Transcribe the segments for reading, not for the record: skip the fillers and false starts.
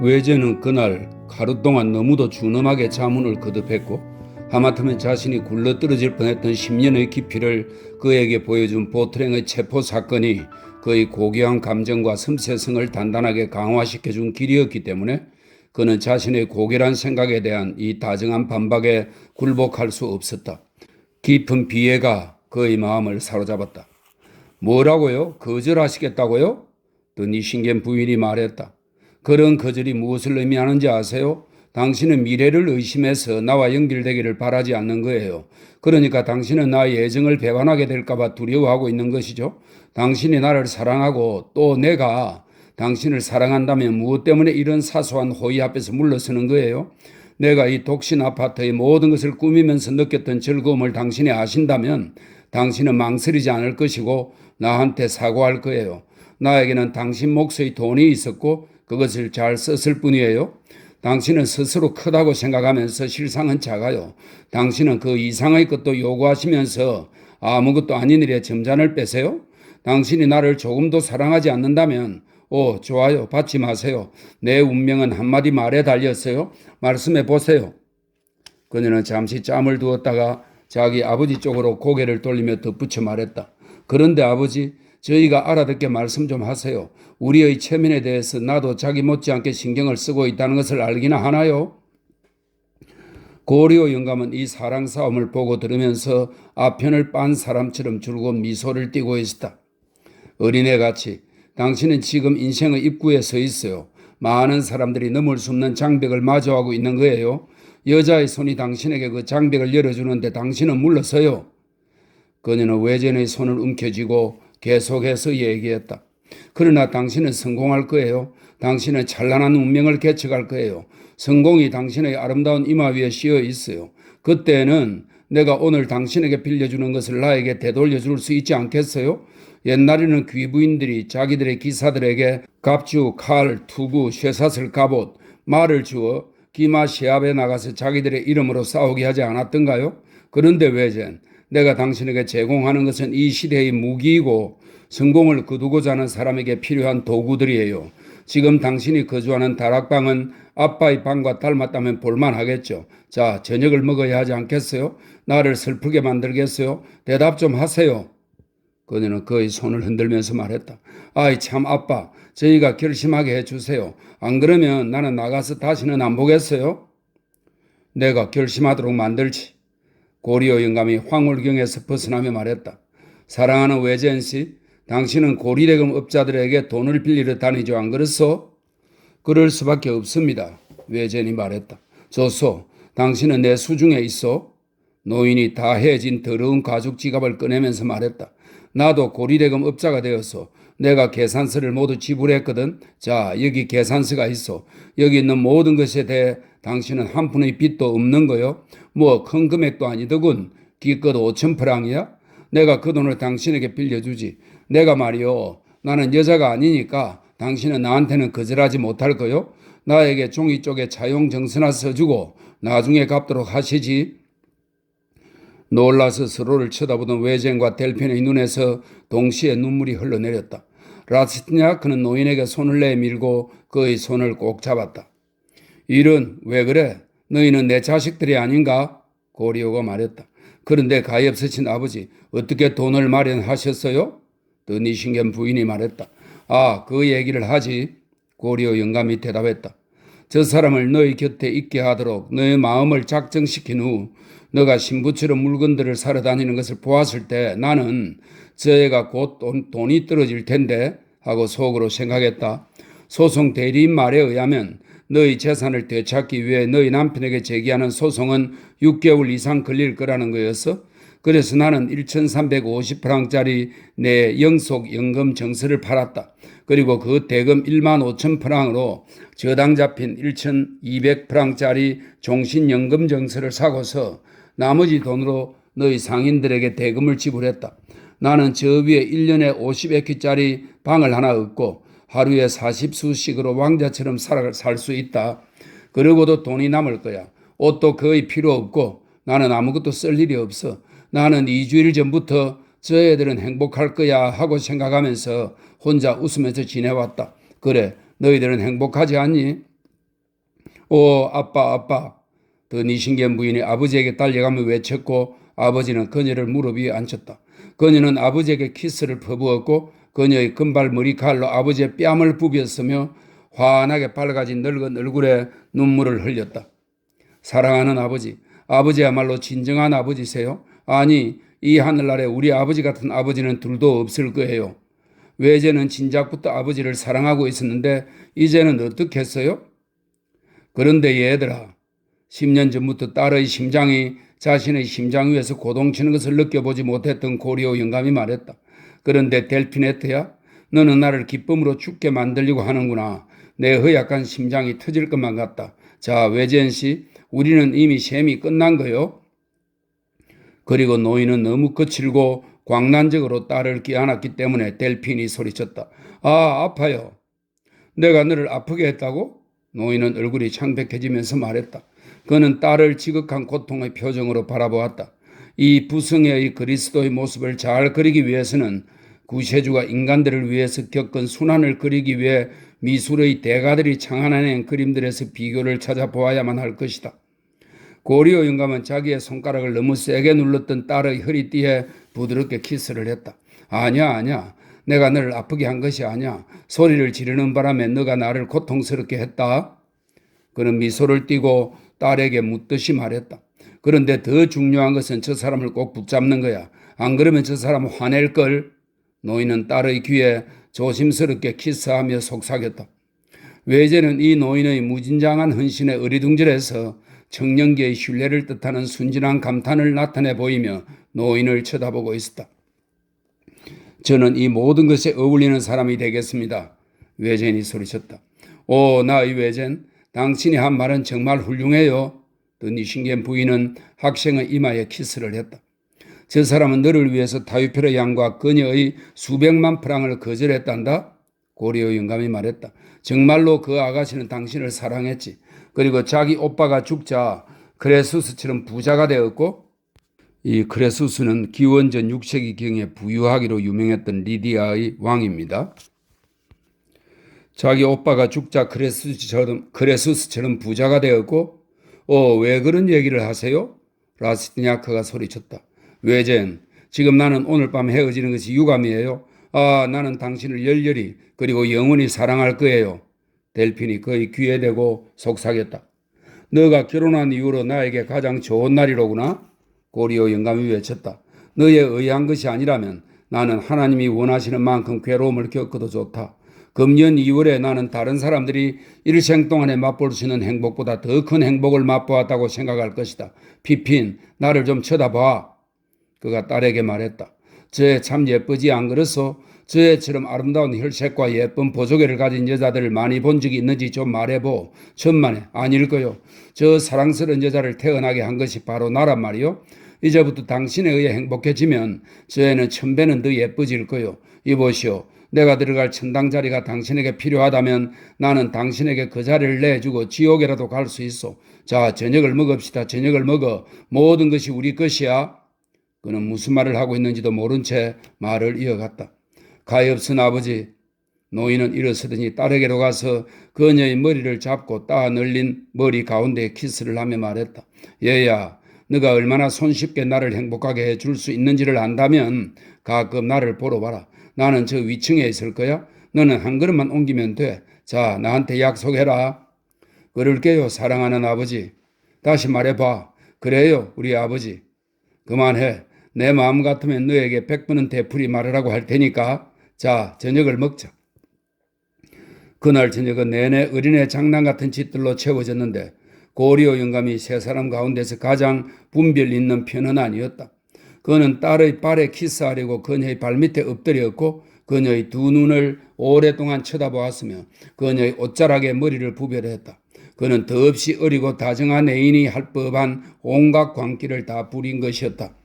외제는 그날 하루 동안 너무도 준엄하게 자문을 거듭했고 하마터면 자신이 굴러떨어질 뻔했던 10년의 깊이를 그에게 보여준 보트랭의 체포 사건이 그의 고귀한 감정과 섬세성을 단단하게 강화시켜준 길이었기 때문에 그는 자신의 고결한 생각에 대한 이 다정한 반박에 굴복할 수 없었다. 깊은 비애가 그의 마음을 사로잡았다. 뭐라고요? 거절하시겠다고요? 또 니신겐 부인이 말했다. 그런 거절이 무엇을 의미하는지 아세요? 당신은 미래를 의심해서 나와 연결되기를 바라지 않는 거예요. 그러니까 당신은 나의 애정을 배반하게 될까봐 두려워하고 있는 것이죠. 당신이 나를 사랑하고 또 내가 당신을 사랑한다면 무엇 때문에 이런 사소한 호의 앞에서 물러서는 거예요? 내가 이 독신 아파트의 모든 것을 꾸미면서 느꼈던 즐거움을 당신이 아신다면 당신은 망설이지 않을 것이고 나한테 사과할 거예요. 나에게는 당신 몫의 돈이 있었고 그것을 잘 썼을 뿐이에요. 당신은 스스로 크다고 생각하면서 실상은 작아요. 당신은 그 이상의 것도 요구하시면서 아무것도 아닌 일에 점잔을 빼세요. 당신이 나를 조금도 사랑하지 않는다면 좋아요. 받지 마세요. 내 운명은 한마디 말에 달렸어요. 말씀해 보세요. 그녀는 잠시 짬을 두었다가 자기 아버지 쪽으로 고개를 돌리며 덧붙여 말했다. 그런데 아버지, 저희가 알아듣게 말씀 좀 하세요. 우리의 체면에 대해서 나도 자기 못지않게 신경을 쓰고 있다는 것을 알기나 하나요? 고리오 영감은 이 사랑 싸움을 보고 들으면서 앞편을 빤 사람처럼 줄곧 미소를 띠고 있었다. 어린애같이 당신은 지금 인생의 입구에 서 있어요. 많은 사람들이 넘을 수 없는 장벽을 마주하고 있는 거예요. 여자의 손이 당신에게 그 장벽을 열어주는데 당신은 물러서요. 그녀는 외전의 손을 움켜쥐고 계속해서 얘기했다. 그러나 당신은 성공할 거예요. 당신은 찬란한 운명을 개척할 거예요. 성공이 당신의 아름다운 이마 위에 씌어 있어요. 그때는 내가 오늘 당신에게 빌려주는 것을 나에게 되돌려줄 수 있지 않겠어요? 옛날에는 귀부인들이 자기들의 기사들에게 갑주, 칼, 투구, 쇠사슬, 갑옷, 말을 주어 기마 시합에 나가서 자기들의 이름으로 싸우게 하지 않았던가요? 그런데 외젠 내가 당신에게 제공하는 것은 이 시대의 무기이고 성공을 거두고자 하는 사람에게 필요한 도구들이에요. 지금 당신이 거주하는 다락방은 아빠의 방과 닮았다면 볼만하겠죠. 자, 저녁을 먹어야 하지 않겠어요? 나를 슬프게 만들겠어요? 대답 좀 하세요. 그녀는 그의 손을 흔들면서 말했다. 아이 참 아빠, 저희가 결심하게 해주세요. 안 그러면 나는 나가서 다시는 안 보겠어요? 내가 결심하도록 만들지. 고리오 영감이 황홀경에서 벗어나며 말했다. 사랑하는 외젠 씨, 당신은 고리대금 업자들에게 돈을 빌리러 다니죠, 안 그렇소? 그럴 수밖에 없습니다. 외젠이 말했다. 좋소, 당신은 내 수중에 있어? 노인이 다 헤어진 더러운 가죽 지갑을 꺼내면서 말했다. 나도 고리대금 업자가 되어서 내가 계산서를 모두 지불했거든. 자, 여기 계산서가 있어. 여기 있는 모든 것에 대해 당신은 한 푼의 빚도 없는 거요. 뭐 큰 금액도 아니더군. 기껏 5,000프랑이야? 내가 그 돈을 당신에게 빌려주지. 내가 말이요. 나는 여자가 아니니까 당신은 나한테는 거절하지 못할 거요. 나에게 종이 쪽에 차용증서나 써주고 나중에 갚도록 하시지. 놀라서 서로를 쳐다보던 외젠과 델핀의 눈에서 동시에 눈물이 흘러내렸다. 라스티냐크는 노인에게 손을 내밀고 그의 손을 꼭 잡았다. 이런, 왜 그래? 너희는 내 자식들이 아닌가? 고리오가 말했다. 그런데 가엾으신 아버지, 어떻게 돈을 마련하셨어요? 또 니신겐 부인이 말했다. 아, 그 얘기를 하지. 고리오 영감이 대답했다. 저 사람을 너희 곁에 있게 하도록 너의 마음을 작정시킨 후 너가 신부처럼 물건들을 사러 다니는 것을 보았을 때 나는 저 애가 곧 돈이 떨어질 텐데 하고 속으로 생각했다. 소송 대리인 말에 의하면 너희 재산을 되찾기 위해 너희 남편에게 제기하는 소송은 6개월 이상 걸릴 거라는 거였어. 그래서 나는 1,350프랑짜리 내 영속 연금 정서를 팔았다. 그리고 그 대금 15,000프랑으로 저당 잡힌 1,200프랑짜리 종신연금 정서를 사고서 나머지 돈으로 너희 상인들에게 대금을 지불했다. 나는 저 위에 1년에 50에키짜리 방을 하나 얻고 하루에 40수씩으로 왕자처럼 살 수 있다. 그러고도 돈이 남을 거야. 옷도 거의 필요 없고 나는 아무것도 쓸 일이 없어. 나는 2주일 전부터 저 애들은 행복할 거야 하고 생각하면서 혼자 웃으면서 지내왔다. 그래, 너희들은 행복하지 않니? 아빠, 아빠. 더 니신겐 부인이 아버지에게 달려가며 외쳤고 아버지는 그녀를 무릎 위에 앉혔다. 그녀는 아버지에게 키스를 퍼부었고 그녀의 금발 머리칼로 아버지의 뺨을 부볐으며 환하게 밝아진 늙은 얼굴에 눈물을 흘렸다. 사랑하는 아버지, 아버지야말로 진정한 아버지세요? 아니, 이 하늘나라에 우리 아버지 같은 아버지는 둘도 없을 거예요. 외제는 진작부터 아버지를 사랑하고 있었는데 이제는 어떻게 했어요? 그런데 얘들아, 10년 전부터 딸의 심장이 자신의 심장 위에서 고동치는 것을 느껴보지 못했던 고리오 영감이 말했다. 그런데 델피네트야, 너는 나를 기쁨으로 죽게 만들려고 하는구나. 내 허약한 심장이 터질 것만 같다. 자, 외제은 씨, 우리는 이미 셈이 끝난 거요. 그리고 노인은 너무 거칠고 광란적으로 딸을 끼안았기 때문에 델핀이 소리쳤다. 아, 아파요. 내가 너를 아프게 했다고? 노인은 얼굴이 창백해지면서 말했다. 그는 딸을 지극한 고통의 표정으로 바라보았다. 이 부성애의 그리스도의 모습을 잘 그리기 위해서는 구세주가 인간들을 위해서 겪은 순환을 그리기 위해 미술의 대가들이 창안해낸 그림들에서 비교를 찾아보아야만 할 것이다. 고리오 영감은 자기의 손가락을 너무 세게 눌렀던 딸의 허리띠에 부드럽게 키스를 했다. 아니야. 내가 너를 아프게 한 것이 아니야. 소리를 지르는 바람에 너가 나를 고통스럽게 했다. 그는 미소를 띠고 딸에게 묻듯이 말했다. 그런데 더 중요한 것은 저 사람을 꼭 붙잡는 거야. 안 그러면 저 사람 화낼걸. 노인은 딸의 귀에 조심스럽게 키스하며 속삭였다. 외제는 이 노인의 무진장한 헌신에 어리둥절해서 청년기의 신뢰를 뜻하는 순진한 감탄을 나타내 보이며 노인을 쳐다보고 있었다. 저는 이 모든 것에 어울리는 사람이 되겠습니다. 외젠이 소리쳤다. 나의 외젠, 당신이 한 말은 정말 훌륭해요. 또 니신겐 부인은 학생의 이마에 키스를 했다. 저 사람은 너를 위해서 타유페르 양과 그녀의 수백만 프랑을 거절했단다. 고리오 영감이 말했다. 정말로 그 아가씨는 당신을 사랑했지. 그리고 자기 오빠가 죽자 크레수스처럼 부자가 되었고, 이 크레수스는 기원전 6세기경에 부유하기로 유명했던 리디아의 왕입니다. 자기 오빠가 죽자 크레수스처럼 부자가 되었고, 왜 그런 얘기를 하세요? 라스티냐크가 소리쳤다. 외젠, 지금 나는 오늘 밤 헤어지는 것이 유감이에요. 나는 당신을 열렬히 그리고 영원히 사랑할 거예요. 델핀이 그의 귀에 대고 속삭였다. 너가 결혼한 이후로 나에게 가장 좋은 날이로구나. 고리오 영감이 외쳤다. 너의 의한 것이 아니라면 나는 하나님이 원하시는 만큼 괴로움을 겪어도 좋다. 금년 2월에 나는 다른 사람들이 일생 동안에 맛볼 수 있는 행복보다 더 큰 행복을 맛보았다고 생각할 것이다. 피핀, 나를 좀 쳐다봐. 그가 딸에게 말했다. 쟤 참 예쁘지 안 그렇소? 저애처럼 아름다운 혈색과 예쁜 보조개를 가진 여자들을 많이 본 적이 있는지 좀 말해보. 천만에 아닐 거요. 저 사랑스러운 여자를 태어나게 한 것이 바로 나란 말이요. 이제부터 당신에 의해 행복해지면 저 애는 천배는 더 예뻐질 거요. 이보시오. 내가 들어갈 천당 자리가 당신에게 필요하다면 나는 당신에게 그 자리를 내주고 지옥에라도 갈 수 있어. 자, 저녁을 먹읍시다. 저녁을 먹어. 모든 것이 우리 것이야. 그는 무슨 말을 하고 있는지도 모른 채 말을 이어갔다. 가엾은 아버지. 노인은 일어서더니 딸에게로 가서 그녀의 머리를 잡고 따 늘린 머리 가운데에 키스를 하며 말했다. 얘야, 너가 얼마나 손쉽게 나를 행복하게 해줄 수 있는지를 안다면 가끔 나를 보러 와라. 나는 저 위층에 있을 거야. 너는 한 걸음만 옮기면 돼. 자, 나한테 약속해라. 그럴게요, 사랑하는 아버지. 다시 말해봐. 그래요, 우리 아버지. 그만해. 내 마음 같으면 너에게 100번은 되풀이 말하라고 할 테니까. 자, 저녁을 먹자. 그날 저녁은 내내 어린애 장난 같은 짓들로 채워졌는데 고리오 영감이 세 사람 가운데서 가장 분별 있는 편은 아니었다. 그는 딸의 발에 키스하려고 그녀의 발밑에 엎드렸고 그녀의 두 눈을 오랫동안 쳐다보았으며 그녀의 옷자락에 머리를 부별했다. 그는 더없이 어리고 다정한 애인이 할 법한 온갖 광기를 다 부린 것이었다.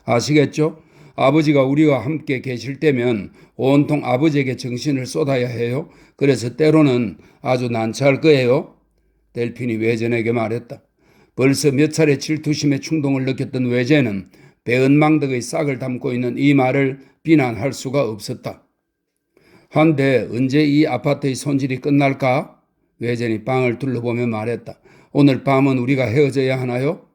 아시겠죠? 아버지가 우리와 함께 계실 때면 온통 아버지에게 정신을 쏟아야 해요. 그래서 때로는 아주 난처할 거예요. 델핀이 외젠에게 말했다. 벌써 몇 차례 질투심의 충동을 느꼈던 외젠은 배은망덕의 싹을 담고 있는 이 말을 비난할 수가 없었다. 한데 언제 이 아파트의 손질이 끝날까? 외전이 방을 둘러보며 말했다. 오늘 밤은 우리가 헤어져야 하나요?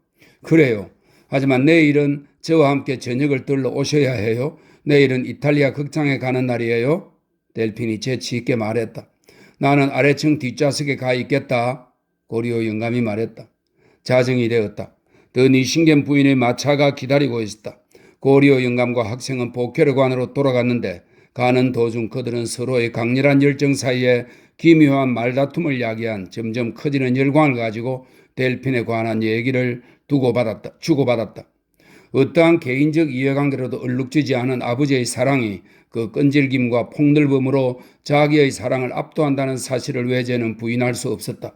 그래요. 하지만 내일은 저와 함께 저녁을 들러 오셔야 해요. 내일은 이탈리아 극장에 가는 날이에요. 델핀이 재치 있게 말했다. 나는 아래층 뒷좌석에 가 있겠다. 고리오 영감이 말했다. 자정이 되었다. 더 니싱겐 부인의 마차가 기다리고 있었다. 고리오 영감과 학생은 보케르관으로 돌아갔는데 가는 도중 그들은 서로의 강렬한 열정 사이에 기묘한 말다툼을 야기한 점점 커지는 열광을 가지고 델핀에 관한 얘기를 주고받았다. 어떠한 개인적 이해관계로도 얼룩지지 않은 아버지의 사랑이 그 끈질김과 폭넓음으로 자기의 사랑을 압도한다는 사실을 외제는 부인할 수 없었다.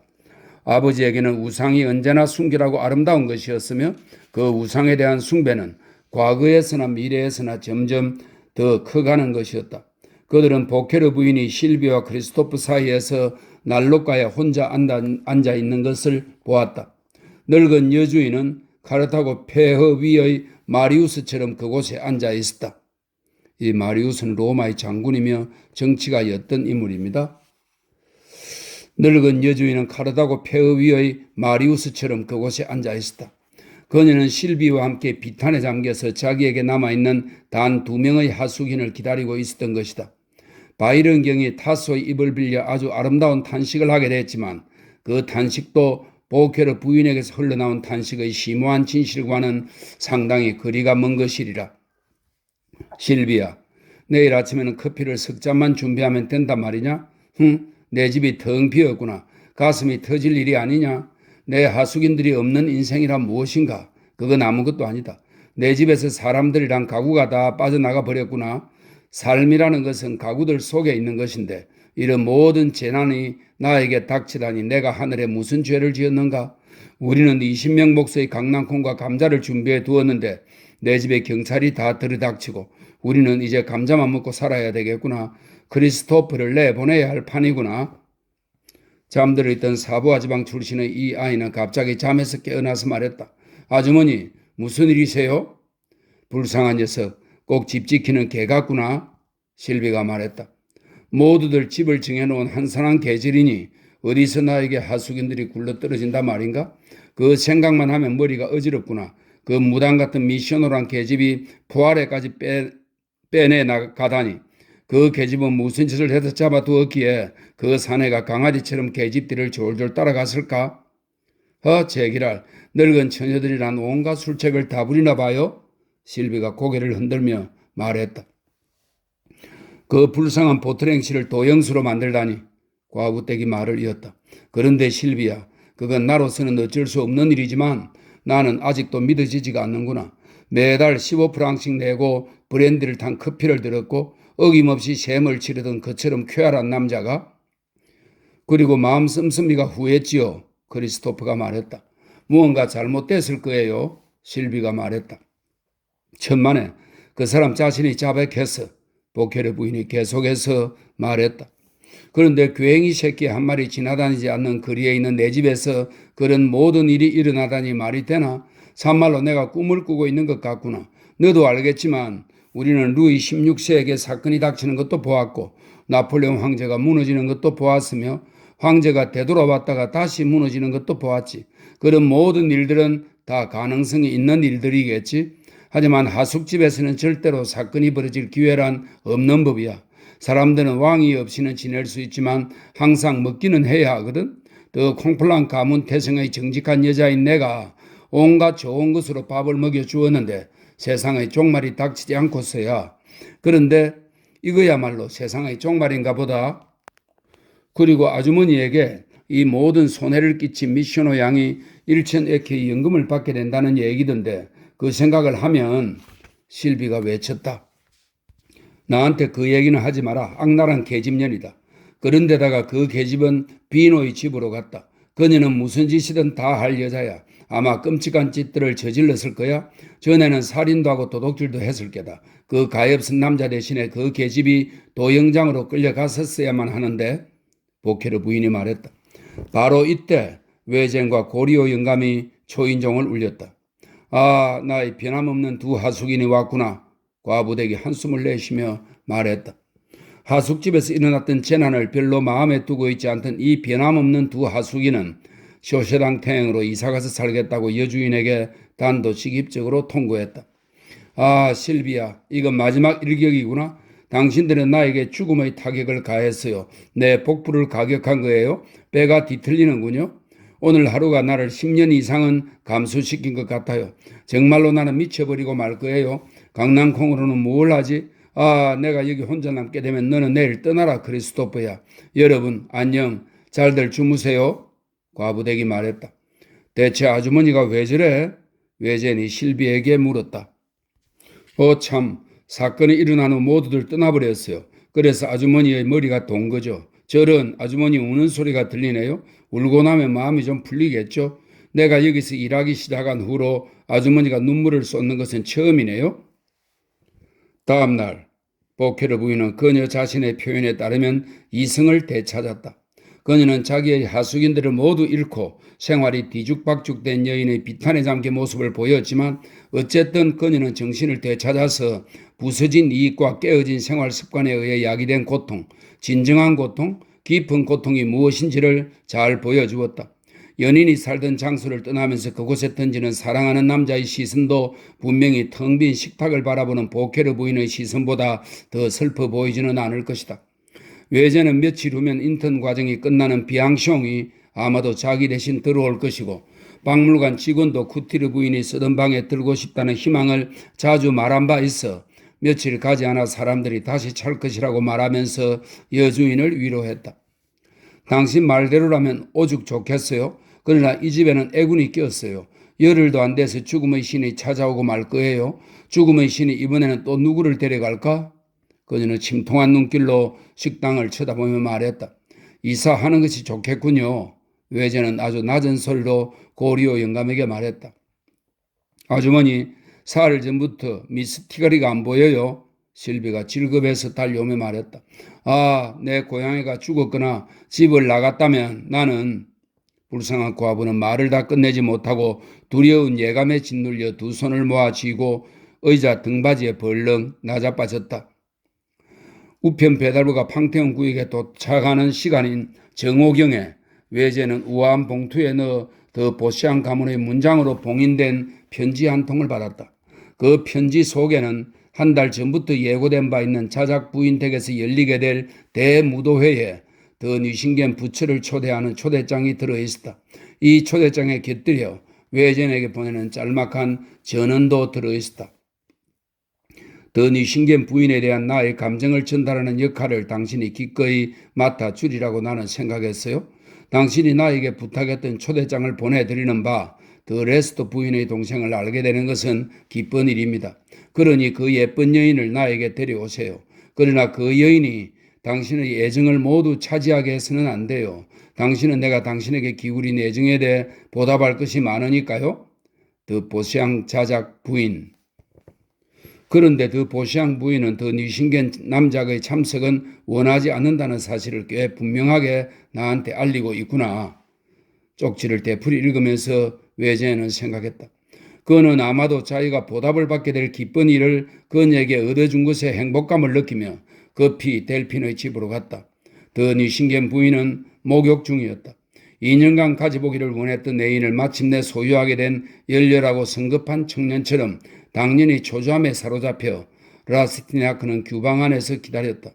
아버지에게는 우상이 언제나 순결하고 아름다운 것이었으며 그 우상에 대한 숭배는 과거에서나 미래에서나 점점 더 커가는 것이었다. 그들은 보케르 부인이 실비와 크리스토프 사이에서 난로가에 혼자 앉아 있는 것을 보았다. 늙은 여주인은 카르타고 폐허 위의 마리우스처럼 그곳에 앉아 있었다. 이 마리우스는 로마의 장군이며 정치가 옅은 인물입니다. 늙은 여주인은 카르타고 폐허 위의 마리우스처럼 그곳에 앉아 있었다. 그녀는 실비와 함께 비탄에 잠겨서 자기에게 남아있는 단 2명의 하숙인을 기다리고 있었던 것이다. 바이런 경이 타소의 입을 빌려 아주 아름다운 탄식을 하게 됐지만 그 탄식도 보케르 부인에게서 흘러나온 탄식의 심오한 진실과는 상당히 거리가 먼 것이리라. 실비야, 내일 아침에는 커피를 3잔만 준비하면 된단 말이냐? 내 집이 텅 비었구나. 가슴이 터질 일이 아니냐? 내 하숙인들이 없는 인생이란 무엇인가? 그건 아무것도 아니다. 내 집에서 사람들이랑 가구가 다 빠져나가 버렸구나. 삶이라는 것은 가구들 속에 있는 것인데 이런 모든 재난이 나에게 닥치다니 내가 하늘에 무슨 죄를 지었는가? 우리는 20명 목소의 강낭콩과 감자를 준비해 두었는데 내 집에 경찰이 다 들이닥치고 우리는 이제 감자만 먹고 살아야 되겠구나. 크리스토프를 내보내야 할 판이구나. 잠들어 있던 사부아 지방 출신의 이 아이는 갑자기 잠에서 깨어나서 말했다. 아주머니, 무슨 일이세요? 불쌍한 녀석, 꼭 집 지키는 개 같구나. 실비가 말했다. 모두들 집을 정해놓은 한산한 계절이니 어디서 나에게 하숙인들이 굴러떨어진다 말인가? 그 생각만 하면 머리가 어지럽구나. 그 무당 같은 미셔노란 계집이 부활에까지 빼내가다니. 그 계집은 무슨 짓을 해서 잡아두었기에 그 사내가 강아지처럼 계집들을 졸졸 따라갔을까? 제기랄, 늙은 처녀들이란 온갖 술책을 다 부리나 봐요? 실비가 고개를 흔들며 말했다. 그 불쌍한 보트랭씨를 도영수로 만들다니. 과부댁이 말을 이었다. 그런데 실비야, 그건 나로서는 어쩔 수 없는 일이지만 나는 아직도 믿어지지가 않는구나. 매달 15프랑씩 내고 브랜디를 탄 커피를 들었고 어김없이 셈을 치르던 그처럼 쾌활한 남자가? 그리고 마음 씀씀이가 후했지요. 크리스토프가 말했다. 무언가 잘못됐을 거예요. 실비가 말했다. 천만에 그 사람 자신이 자백했어. 보케르 부인이 계속해서 말했다. 그런데 괴행이 새끼 한 마리 지나다니지 않는 거리에 있는 내 집에서 그런 모든 일이 일어나다니 말이 되나? 참말로 내가 꿈을 꾸고 있는 것 같구나. 너도 알겠지만 우리는 루이 16세에게 사건이 닥치는 것도 보았고 나폴레옹 황제가 무너지는 것도 보았으며 황제가 되돌아왔다가 다시 무너지는 것도 보았지. 그런 모든 일들은 다 가능성이 있는 일들이겠지. 하지만 하숙집에서는 절대로 사건이 벌어질 기회란 없는 법이야. 사람들은 왕이 없이는 지낼 수 있지만 항상 먹기는 해야 하거든. 더 콩플랑 가문 태생의 정직한 여자인 내가 온갖 좋은 것으로 밥을 먹여주었는데 세상의 종말이 닥치지 않고서야. 그런데 이거야말로 세상의 종말인가 보다. 그리고 아주머니에게 이 모든 손해를 끼친 미셔노 양이 1,000에케의 연금을 받게 된다는 얘기던데 그 생각을 하면 실비가 외쳤다. 나한테 그 얘기는 하지 마라. 악랄한 계집년이다. 그런데다가 그 계집은 비노의 집으로 갔다. 그녀는 무슨 짓이든 다 할 여자야. 아마 끔찍한 짓들을 저질렀을 거야. 전에는 살인도 하고 도둑질도 했을 게다. 그 가엾은 남자 대신에 그 계집이 도영장으로 끌려갔었어야만 하는데. 보케르 부인이 말했다. 바로 이때 외쟁과 고리오 영감이 초인종을 울렸다. 아, 나의 변함없는 두 하숙인이 왔구나. 과부댁이 한숨을 내쉬며 말했다. 하숙집에서 일어났던 재난을 별로 마음에 두고 있지 않던 이 변함없는 두 하숙이는 쇼세당 태행으로 이사가서 살겠다고 여주인에게 단도직입적으로 통보했다. 아, 실비야, 이건 마지막 일격이구나. 당신들은 나에게 죽음의 타격을 가했어요. 내 복부를 가격한 거예요. 배가 뒤틀리는군요. 오늘 하루가 나를 10년 이상은 감수시킨 것 같아요. 정말로 나는 미쳐버리고 말 거예요. 강낭콩으로는 뭘 하지? 아, 내가 여기 혼자 남게 되면 너는 내일 떠나라, 크리스토퍼야. 여러분, 안녕. 잘들 주무세요. 과부댁이 말했다. 대체 아주머니가 왜 저래? 외젠이 실비에게 물었다. 참, 사건이 일어난 후 모두들 떠나버렸어요. 그래서 아주머니의 머리가 돈 거죠. 저런 아주머니 우는 소리가 들리네요. 울고 나면 마음이 좀 풀리겠죠. 내가 여기서 일하기 시작한 후로 아주머니가 눈물을 쏟는 것은 처음이네요. 다음 날 보케르 부인은 그녀 자신의 표현에 따르면 이성을 되찾았다. 그녀는 자기의 하숙인들을 모두 잃고 생활이 뒤죽박죽된 여인의 비탄에 잠긴 모습을 보였지만 어쨌든 그녀는 정신을 되찾아서 부서진 이익과 깨어진 생활 습관에 의해 야기된 고통, 진정한 고통, 깊은 고통이 무엇인지를 잘 보여주었다. 연인이 살던 장소를 떠나면서 그곳에 던지는 사랑하는 남자의 시선도 분명히 텅 빈 식탁을 바라보는 보케르 부인의 시선보다 더 슬퍼 보이지는 않을 것이다. 외제는 며칠 후면 인턴 과정이 끝나는 비앙숑이 아마도 자기 대신 들어올 것이고 박물관 직원도 쿠티르 부인이 쓰던 방에 들고 싶다는 희망을 자주 말한 바 있어 며칠 가지 않아 사람들이 다시 찰 것이라고 말하면서 여주인을 위로했다. 당신 말대로라면 오죽 좋겠어요. 그러나 이 집에는 애군이 꼈어요. 열흘도 안 돼서 죽음의 신이 찾아오고 말 거예요. 죽음의 신이 이번에는 또 누구를 데려갈까? 그녀는 침통한 눈길로 식당을 쳐다보며 말했다. 이사하는 것이 좋겠군요. 외제는 아주 낮은 소리로 고리오 영감에게 말했다. 아주머니, 사흘 전부터 미스 티가리가 안 보여요. 실비가 질급해서 달려오며 말했다. 아, 내 고양이가 죽었거나 집을 나갔다면 나는... 불쌍한 과부는 말을 다 끝내지 못하고 두려운 예감에 짓눌려 두 손을 모아 쥐고 의자 등받이에 벌렁 나자빠졌다. 우편 배달부가 팡태원 구역에 도착하는 시간인 정오경에 외제는 우아한 봉투에 넣어 더 보시한 가문의 문장으로 봉인된 편지 한 통을 받았다. 그 편지 속에는 한 달 전부터 예고된 바 있는 자작 부인 댁에서 열리게 될 대무도회에 더 뉘신겐 부처를 초대하는 초대장이 들어있었다. 이 초대장에 곁들여 외전에게 보내는 짤막한 전언도 들어있었다. 더 뉘신겐 부인에 대한 나의 감정을 전달하는 역할을 당신이 기꺼이 맡아주리라고 나는 생각했어요. 당신이 나에게 부탁했던 초대장을 보내드리는 바 더 레스토 부인의 동생을 알게 되는 것은 기쁜 일입니다. 그러니 그 예쁜 여인을 나에게 데려오세요. 그러나 그 여인이 당신의 애정을 모두 차지하게 해서는 안 돼요. 당신은 내가 당신에게 기울인 애정에 대해 보답할 것이 많으니까요. 더 보시앙 자작 부인. 그런데 더 보시앙 부인은 더 뉘신겐 남작의 참석은 원하지 않는다는 사실을 꽤 분명하게 나한테 알리고 있구나. 쪽지를 되풀이 읽으면서 외제는 생각했다. 그는 아마도 자기가 보답을 받게 될 기쁜 일을 그녀에게 얻어준 것에 행복감을 느끼며 급히 델핀의 집으로 갔다. 더 뉘신겐 부인은 목욕 중이었다. 2년간 가져보기를 원했던 애인을 마침내 소유하게 된 열렬하고 성급한 청년처럼 당연히 초조함에 사로잡혀 라스티냐크는 규방 안에서 기다렸다.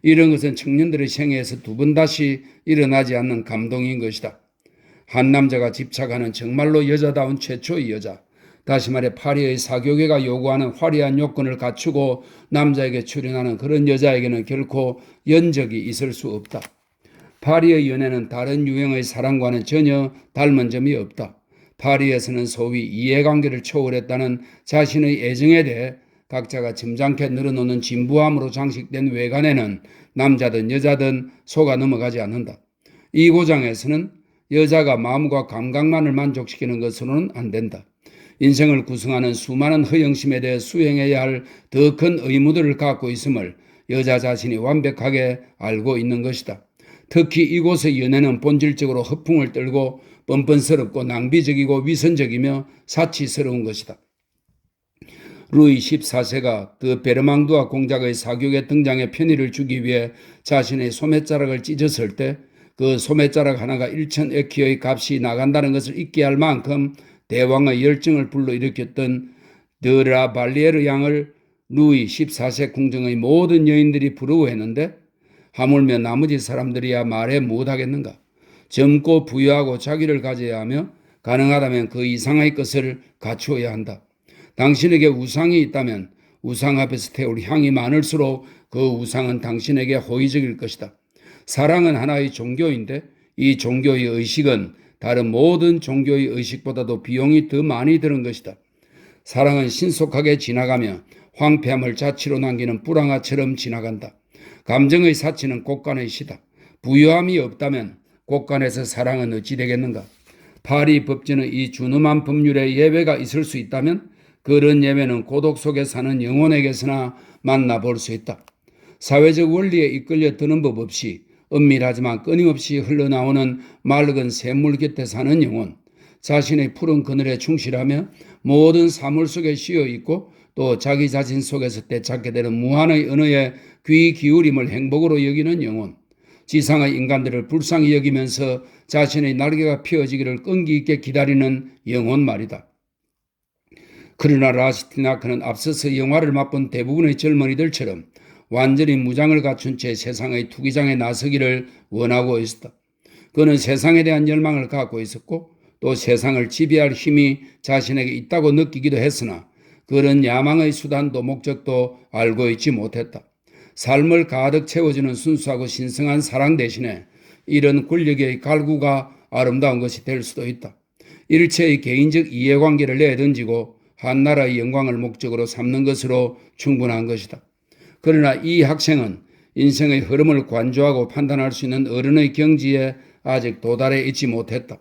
이런 것은 청년들의 생애에서 두 번 다시 일어나지 않는 감동인 것이다. 한 남자가 집착하는 정말로 여자다운 최초의 여자. 다시 말해 파리의 사교계가 요구하는 화려한 요건을 갖추고 남자에게 출연하는 그런 여자에게는 결코 연적이 있을 수 없다. 파리의 연애는 다른 유형의 사랑과는 전혀 닮은 점이 없다. 파리에서는 소위 이해관계를 초월했다는 자신의 애정에 대해 각자가 점잖게 늘어놓는 진부함으로 장식된 외관에는 남자든 여자든 속아 넘어가지 않는다. 이 고장에서는 여자가 마음과 감각만을 만족시키는 것으로는 안 된다. 인생을 구성하는 수많은 허영심에 대해 수행해야 할 더 큰 의무들을 갖고 있음을 여자 자신이 완벽하게 알고 있는 것이다. 특히 이곳의 연애는 본질적으로 허풍을 떨고 뻔뻔스럽고 낭비적이고 위선적이며 사치스러운 것이다. 루이 14세가 그 베르망두아 공작의 사격에 등장해 편의를 주기 위해 자신의 소매자락을 찢었을 때 그 소매자락 하나가 1,000에키의 값이 나간다는 것을 잊게 할 만큼 대왕의 열정을 불러일으켰던 드라 발리에르 양을 루이 14세 궁정의 모든 여인들이 부러워했는데 하물며 나머지 사람들이야 말해 못하겠는가. 젊고 부유하고 자기를 가져야 하며 가능하다면 그 이상의 것을 갖추어야 한다. 당신에게 우상이 있다면 우상 앞에서 태울 향이 많을수록 그 우상은 당신에게 호의적일 것이다. 사랑은 하나의 종교인데 이 종교의 의식은 다른 모든 종교의 의식보다도 비용이 더 많이 드는 것이다. 사랑은 신속하게 지나가며 황폐함을 자치로 남기는 뿌랑아처럼 지나간다. 감정의 사치는 곳간의 시다. 부유함이 없다면 곳간에서 사랑은 어찌 되겠는가. 파리 법전의 이 준엄한 법률에 예외가 있을 수 있다면 그런 예외는 고독 속에 사는 영혼에게서나 만나볼 수 있다. 사회적 원리에 이끌려 드는 법 없이 은밀하지만 끊임없이 흘러나오는 맑은 샘물 곁에 사는 영혼, 자신의 푸른 그늘에 충실하며 모든 사물 속에 씌어 있고 또 자기 자신 속에서 되찾게 되는 무한의 언어에 귀 기울임을 행복으로 여기는 영혼, 지상의 인간들을 불쌍히 여기면서 자신의 날개가 펴지기를 끈기 있게 기다리는 영혼 말이다. 그러나 라스티나크는 앞서서 영화를 맛본 대부분의 젊은이들처럼 완전히 무장을 갖춘 채 세상의 투기장에 나서기를 원하고 있었다. 그는 세상에 대한 열망을 갖고 있었고 또 세상을 지배할 힘이 자신에게 있다고 느끼기도 했으나 그런 야망의 수단도 목적도 알고 있지 못했다. 삶을 가득 채워주는 순수하고 신성한 사랑 대신에 이런 권력의 갈구가 아름다운 것이 될 수도 있다. 일체의 개인적 이해관계를 내던지고 한 나라의 영광을 목적으로 삼는 것으로 충분한 것이다. 그러나 이 학생은 인생의 흐름을 관조하고 판단할 수 있는 어른의 경지에 아직 도달해 있지 못했다.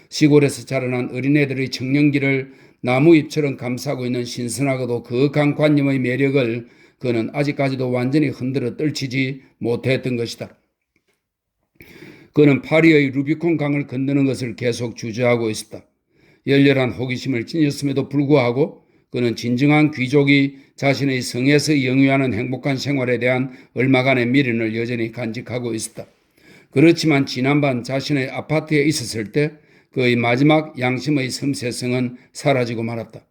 시골에서 자라난 어린애들의 청년기를 나무잎처럼 감싸고 있는 신선하고도 거룩한 관념의 매력을 그는 아직까지도 완전히 흔들어 떨치지 못했던 것이다. 그는 파리의 루비콘 강을 건너는 것을 계속 주저하고 있었다. 열렬한 호기심을 지녔음에도 불구하고 그는 진정한 귀족이 자신의 성에서 영위하는 행복한 생활에 대한 얼마간의 미련을 여전히 간직하고 있었다. 그렇지만 지난밤 자신의 아파트에 있었을 때 그의 마지막 양심의 섬세성은 사라지고 말았다.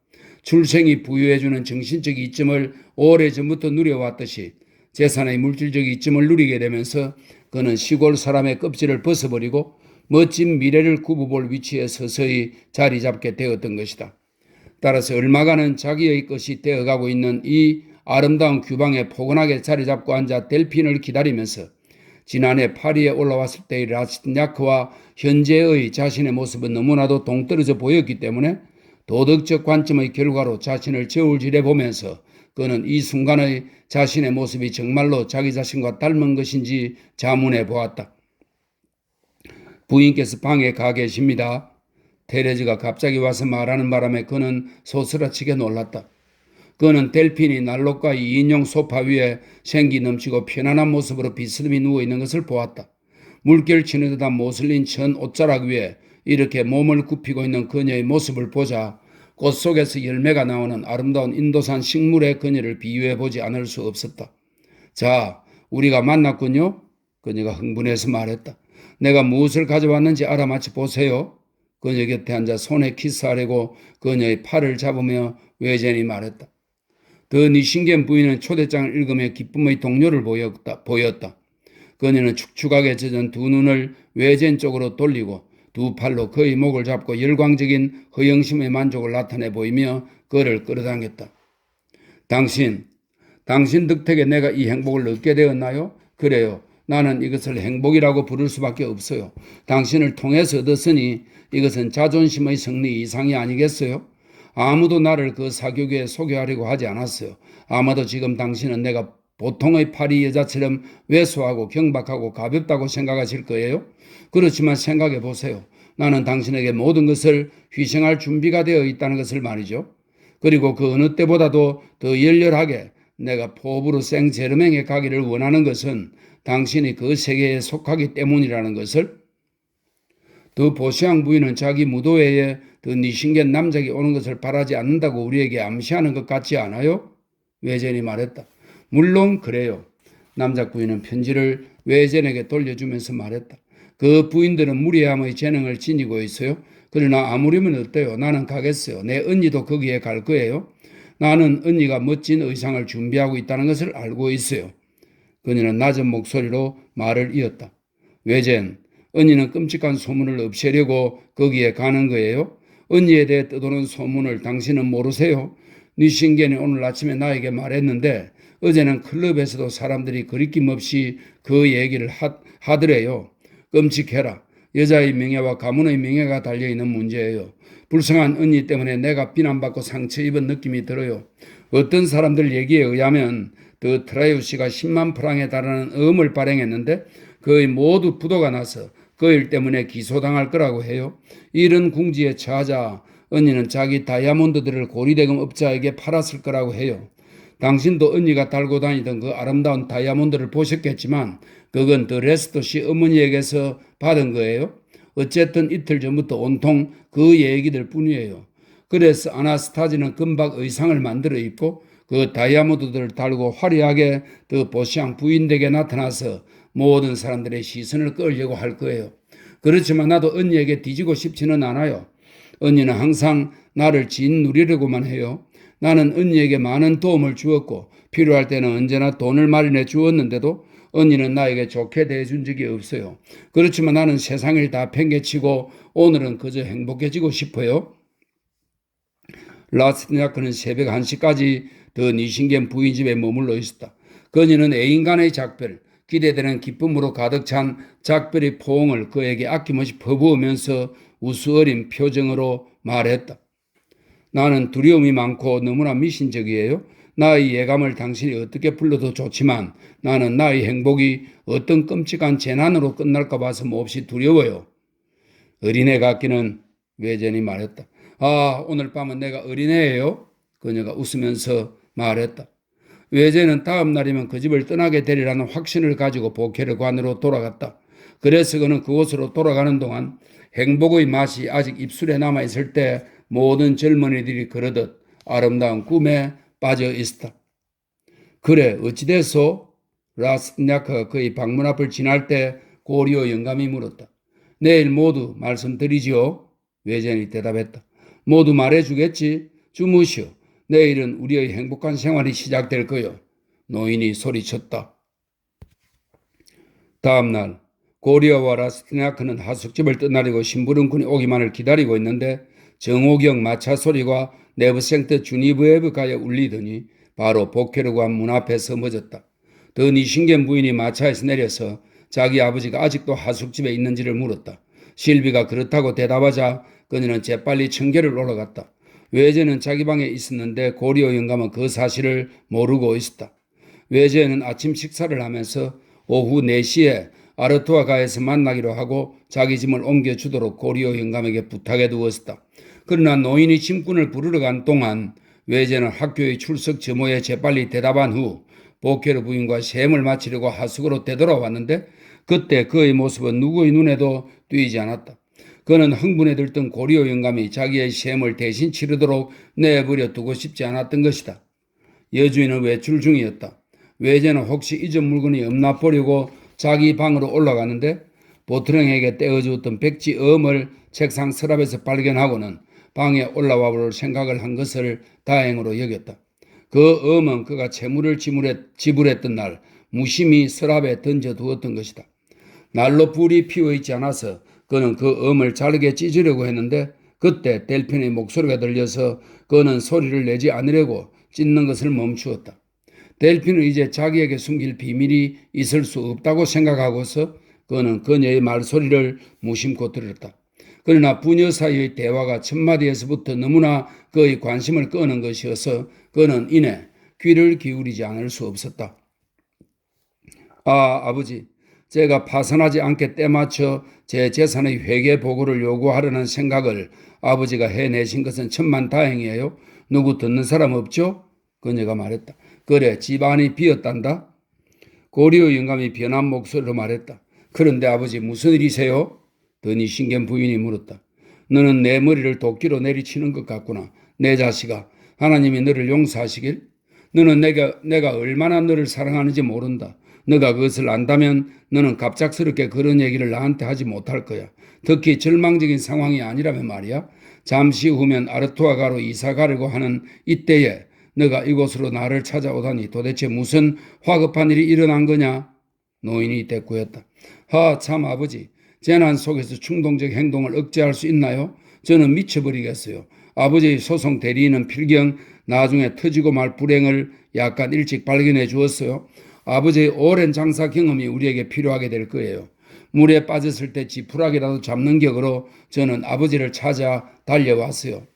출생이 부여해주는 정신적 이점을 오래전부터 누려왔듯이 재산의 물질적 이점을 누리게 되면서 그는 시골 사람의 껍질을 벗어버리고 멋진 미래를 굽어볼 위치에 서서히 자리 잡게 되었던 것이다. 따라서 얼마간은 자기의 것이 되어가고 있는 이 아름다운 규방에 포근하게 자리 잡고 앉아 델핀을 기다리면서 지난해 파리에 올라왔을 때의 라스티냐크와 현재의 자신의 모습은 너무나도 동떨어져 보였기 때문에 도덕적 관점의 결과로 자신을 저울질해 보면서 그는 이 순간의 자신의 모습이 정말로 자기 자신과 닮은 것인지 자문해 보았다. 부인께서 방에 가 계십니다. 테레즈가 갑자기 와서 말하는 바람에 그는 소스라치게 놀랐다. 그는 델핀이 난로가 2인용 소파 위에 생기 넘치고 편안한 모습으로 비스듬히 누워있는 것을 보았다. 물결 치는 듯한 모슬린 천 옷자락 위에 이렇게 몸을 굽히고 있는 그녀의 모습을 보자 꽃 속에서 열매가 나오는 아름다운 인도산 식물의 그녀를 비유해보지 않을 수 없었다. 자, 우리가 만났군요. 그녀가 흥분해서 말했다. 내가 무엇을 가져왔는지 알아맞혀 보세요. 그녀 곁에 앉아 손에 키스하려고 그녀의 팔을 잡으며 외젠이 말했다. 더 니신겐 부인은 초대장을 읽으며 기쁨의 동료를 보였다. 그녀는 축축하게 젖은 두 눈을 외젠 쪽으로 돌리고 두 팔로 그의 목을 잡고 열광적인 허영심의 만족을 나타내 보이며 그를 끌어당겼다. 당신 덕택에 내가 이 행복을 얻게 되었나요? 그래요. 나는 이것을 행복이라고 부를 수밖에 없어요. 당신을 통해서 얻었으니 이것은 자존심의 승리 이상이 아니겠어요? 아무도 나를 그 사교계에 소개하려고 하지 않았어요. 아마도 지금 당신은 내가 보통의 파리 여자처럼 왜소하고 경박하고 가볍다고 생각하실 거예요. 그렇지만 생각해 보세요. 나는 당신에게 모든 것을 희생할 준비가 되어 있다는 것을 말이죠. 그리고 그 어느 때보다도 더 열렬하게 내가 포브르 생제르맹에 가기를 원하는 것은 당신이 그 세계에 속하기 때문이라는 것을. 더 보시앙 부인은 자기 무도회에 더 니신겐 남작이 오는 것을 바라지 않는다고 우리에게 암시하는 것 같지 않아요? 외젠이 말했다. 물론 그래요. 남작 부인은 편지를 외젠에게 돌려주면서 말했다. 그 부인들은 무리함의 재능을 지니고 있어요. 그러나 아무리면 어때요? 나는 가겠어요. 내 언니도 거기에 갈 거예요. 나는 언니가 멋진 의상을 준비하고 있다는 것을 알고 있어요. 그녀는 낮은 목소리로 말을 이었다. 외젠, 언니는 끔찍한 소문을 없애려고 거기에 가는 거예요? 언니에 대해 떠도는 소문을 당신은 모르세요? 니신겐이 오늘 아침에 나에게 말했는데 어제는 클럽에서도 사람들이 거리낌 없이 그 얘기를 하더래요. 끔찍해라. 여자의 명예와 가문의 명예가 달려있는 문제예요. 불쌍한 언니 때문에 내가 비난받고 상처 입은 느낌이 들어요. 어떤 사람들 얘기에 의하면 더 트라이우스가 10만 프랑에 달하는 어음을 발행했는데 거의 모두 부도가 나서 그 일 때문에 기소당할 거라고 해요. 이런 궁지에 처하자 언니는 자기 다이아몬드들을 고리대금 업자에게 팔았을 거라고 해요. 당신도 언니가 달고 다니던 그 아름다운 다이아몬드를 보셨겠지만 그건 더 레스토 씨 어머니에게서 받은 거예요. 어쨌든 이틀 전부터 온통 그 얘기들 뿐이에요. 그래서 아나스타지는 금박 의상을 만들어 입고 그 다이아몬드들을 달고 화려하게 더 보시앙 부인에게 나타나서 모든 사람들의 시선을 끌려고 할 거예요. 그렇지만 나도 언니에게 뒤지고 싶지는 않아요. 언니는 항상 나를 짓누리려고만 해요. 나는 언니에게 많은 도움을 주었고 필요할 때는 언제나 돈을 마련해 주었는데도 언니는 나에게 좋게 대해준 적이 없어요. 그렇지만 나는 세상을 다 팽개치고 오늘은 그저 행복해지고 싶어요. 라스티냐크는 새벽 1시까지 더 니신겐 부인 집에 머물러 있었다. 그녀는 애인간의 작별, 기대되는 기쁨으로 가득 찬 작별의 포옹을 그에게 아낌없이 퍼부으면서 우스어린 표정으로 말했다. 나는 두려움이 많고 너무나 미신적이에요. 나의 예감을 당신이 어떻게 불러도 좋지만 나는 나의 행복이 어떤 끔찍한 재난으로 끝날까 봐서 몹시 두려워요. 어린애 같기는 외젠이 말했다. 아, 오늘 밤은 내가 어린애예요? 그녀가 웃으면서 말했다. 외제는 다음 날이면 그 집을 떠나게 되리라는 확신을 가지고 보케르관으로 돌아갔다. 그래서 그는 그곳으로 돌아가는 동안 행복의 맛이 아직 입술에 남아있을 때 모든 젊은이들이 그러듯 아름다운 꿈에 빠져 있었다. 그래, 어찌됐소? 라스냐크가 그의 방문 앞을 지날 때 고리오 영감이 물었다. 내일 모두 말씀드리지요? 외젠이 대답했다. 모두 말해주겠지? 주무시오. 내일은 우리의 행복한 생활이 시작될 거요. 노인이 소리쳤다. 다음날 고리아와 라스티냐크는 하숙집을 떠나려고 심부름꾼이 오기만을 기다리고 있는데 정오경 마차 소리가 네브생트 주니브에브가에 울리더니 바로 보케르관 문 앞에 서머졌다. 더 니신겐 부인이 마차에서 내려서 자기 아버지가 아직도 하숙집에 있는지를 물었다. 실비가 그렇다고 대답하자 그녀는 재빨리 청계를 올라갔다. 외제는 자기 방에 있었는데 고리오 영감은 그 사실을 모르고 있었다. 외제는 아침 식사를 하면서 오후 4시에 아르투아가에서 만나기로 하고 자기 짐을 옮겨주도록 고리오 영감에게 부탁해 두었다. 그러나 노인이 짐꾼을 부르러 간 동안 외제는 학교의 출석 점호에 재빨리 대답한 후 보케르 부인과 셈을 마치려고 하숙으로 되돌아왔는데 그때 그의 모습은 누구의 눈에도 띄지 않았다. 그는 흥분에 들던 고리오 영감이 자기의 셈을 대신 치르도록 내버려 두고 싶지 않았던 것이다. 여주인은 외출 중이었다. 외제는 혹시 잊은 물건이 없나 보려고 자기 방으로 올라가는데 보트령에게 떼어주었던 백지 어음을 책상 서랍에서 발견하고는 방에 올라와 볼 생각을 한 것을 다행으로 여겼다. 그 어음은 그가 채무를 지불했던 날 무심히 서랍에 던져두었던 것이다. 날로 불이 피어있지 않아서 그는 그 음을 잘게 찢으려고 했는데 그때 델핀의 목소리가 들려서 그는 소리를 내지 않으려고 찢는 것을 멈추었다. 델핀은 이제 자기에게 숨길 비밀이 있을 수 없다고 생각하고서 그는 그녀의 말소리를 무심코 들었다. 그러나 부녀 사이의 대화가 첫마디에서부터 너무나 그의 관심을 끄는 것이어서 그는 이내 귀를 기울이지 않을 수 없었다. 아, 아버지, 제가 파산하지 않게 때맞춰 제 재산의 회계 보고를 요구하려는 생각을 아버지가 해내신 것은 천만다행이에요. 누구 듣는 사람 없죠? 그녀가 말했다. 그래, 집안이 비었단다. 고리오 영감이 변한 목소리로 말했다. 그런데 아버지 무슨 일이세요? 더 니신겐 부인이 물었다. 너는 내 머리를 도끼로 내리치는 것 같구나. 내 자식아, 하나님이 너를 용서하시길. 너는 내가 얼마나 너를 사랑하는지 모른다. 너가 그것을 안다면 너는 갑작스럽게 그런 얘기를 나한테 하지 못할 거야. 특히 절망적인 상황이 아니라면 말이야. 잠시 후면 아르토아가로 이사 가려고 하는 이때에 너가 이곳으로 나를 찾아오다니 도대체 무슨 화급한 일이 일어난 거냐? 노인이 대꾸했다. 참 아버지, 재난 속에서 충동적 행동을 억제할 수 있나요? 저는 미쳐버리겠어요. 아버지의 소송 대리인은 필경 나중에 터지고 말 불행을 약간 일찍 발견해 주었어요. 아버지의 오랜 장사 경험이 우리에게 필요하게 될 거예요. 물에 빠졌을 때 지푸라기라도 잡는 격으로 저는 아버지를 찾아 달려왔어요.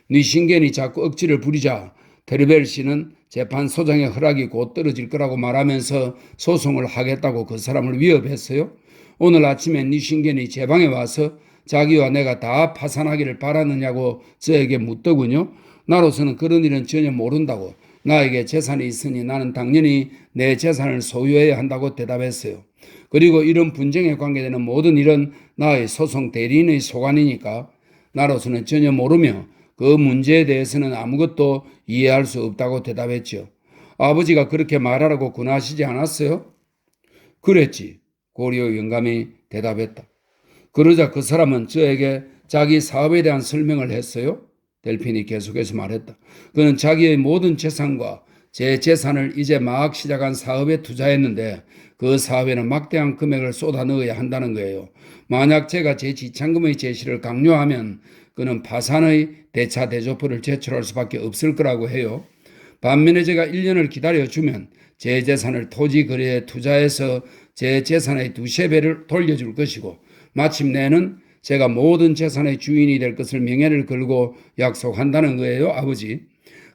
네 신견이 자꾸 억지를 부리자 테르벨 씨는 재판소장의 허락이 곧 떨어질 거라고 말하면서 소송을 하겠다고 그 사람을 위협했어요. 오늘 아침에 네 신견이 제 방에 와서 자기와 내가 다 파산하기를 바라느냐고 저에게 묻더군요. 나로서는 그런 일은 전혀 모른다고, 나에게 재산이 있으니 나는 당연히 내 재산을 소유해야 한다고 대답했어요. 그리고 이런 분쟁에 관계되는 모든 일은 나의 소송 대리인의 소관이니까 나로서는 전혀 모르며 그 문제에 대해서는 아무것도 이해할 수 없다고 대답했죠. 아버지가 그렇게 말하라고 권하시지 않았어요? 그랬지. 고리오 영감이 대답했다. 그러자 그 사람은 저에게 자기 사업에 대한 설명을 했어요. 델핀이 계속해서 말했다. 그는 자기의 모든 재산과 제 재산을 이제 막 시작한 사업에 투자했는데 그 사업에는 막대한 금액을 쏟아 넣어야 한다는 거예요. 만약 제가 제 지참금의 제시를 강요하면 그는 파산의 대차 대조표를 제출할 수밖에 없을 거라고 해요. 반면에 제가 1년을 기다려주면 제 재산을 토지 거래에 투자해서 제 재산의 2~3배를 돌려줄 것이고 마침내는 제가 모든 재산의 주인이 될 것을 명예를 걸고 약속한다는 거예요, 아버지.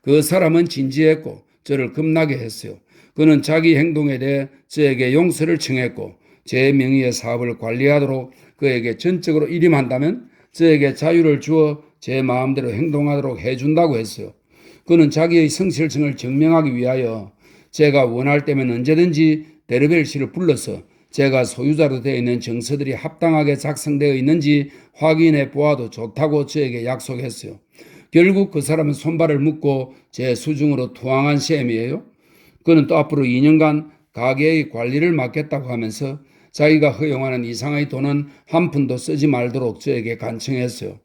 그 사람은 진지했고 저를 겁나게 했어요. 그는 자기 행동에 대해 저에게 용서를 청했고 제 명의의 사업을 관리하도록 그에게 전적으로 일임한다면 저에게 자유를 주어 제 마음대로 행동하도록 해준다고 했어요. 그는 자기의 성실성을 증명하기 위하여 제가 원할 때면 언제든지 데르벨 씨를 불러서 제가 소유자로 되어 있는 정서들이 합당하게 작성되어 있는지 확인해 보아도 좋다고 저에게 약속했어요. 결국 그 사람은 손발을 묶고 제 수중으로 투항한 셈이에요. 그는 또 앞으로 2년간 가게의 관리를 맡겠다고 하면서 자기가 허용하는 이상의 돈은 한 푼도 쓰지 말도록 저에게 간청했어요.